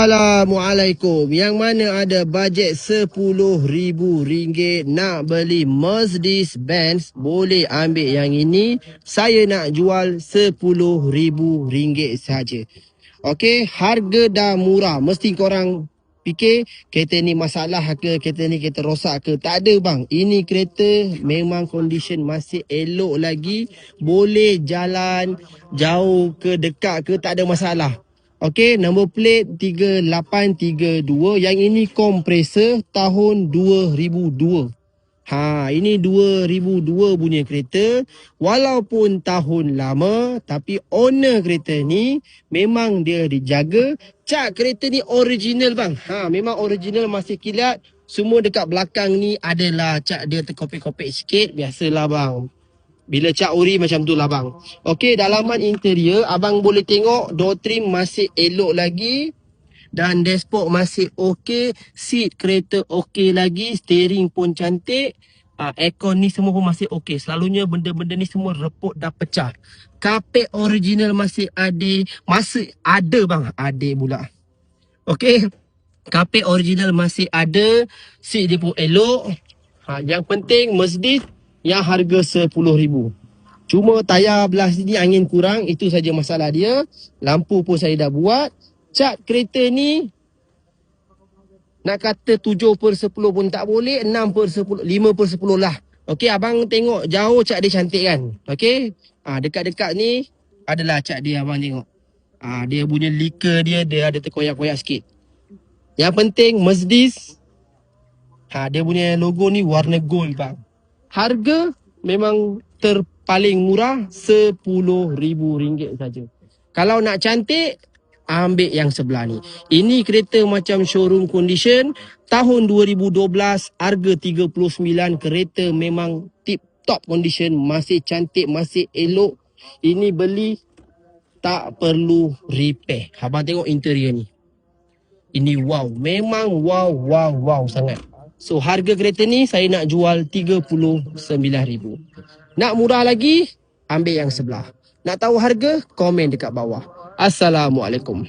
Assalamualaikum. Yang mana ada bajet RM10,000 nak beli Mercedes-Benz, boleh ambil yang ini. Saya nak jual RM10,000 saja. Okey, harga dah murah. Mesti korang fikir kereta ni masalah ke, kereta ni kereta rosak ke. Tak ada bang. Ini kereta memang condition masih elok lagi. Boleh jalan jauh ke dekat ke, tak ada masalah. Okey, number plate 3832. Yang ini kompresor tahun 2002. Ini 2002 punya kereta. Walaupun tahun lama, tapi owner kereta ni memang dia dijaga. Cat kereta ni original bang. Memang original, masih kilat. Semua dekat belakang ni adalah cat dia terkopek-kopek sikit. Biasalah bang. Bila cat ori macam tu lah bang. Okey, dalaman interior abang boleh tengok door trim masih elok lagi. Dan dashboard masih okey. Seat kereta okey lagi. Steering pun cantik. Aircon ni semua pun masih okey. Selalunya benda-benda ni semua reput dah pecah. Kapet original masih ada. Masih ada bang. Ada pula. Okey. Kapet original masih ada. Seat dia pun elok. Yang penting Mercedes yang harga RM10,000. Cuma tayar belah sini angin kurang. Itu saja masalah dia. Lampu pun saya dah buat. Cat kereta ni nak kata 7/10 pun tak boleh. 6/10, 5/10 lah. Okey, abang tengok jauh cat dia cantik kan. Okey. Dekat-dekat ni adalah cat dia, abang tengok. Dia punya lika dia ada terkoyak-koyak sikit. Yang penting Mercedes, dia punya logo ni warna gold bang. Harga memang terpaling murah, RM10,000 saja. Kalau nak cantik, ambil yang sebelah ni. Ini kereta macam showroom condition. Tahun 2012, harga 39. Kereta memang tip top condition. Masih cantik, masih elok. Ini beli tak perlu repair. Abang tengok interior ni. Ini wow. Memang wow sangat. So harga kereta ni saya nak jual RM39,000. Nak murah lagi, ambil yang sebelah. Nak tahu harga? Komen dekat bawah. Assalamualaikum.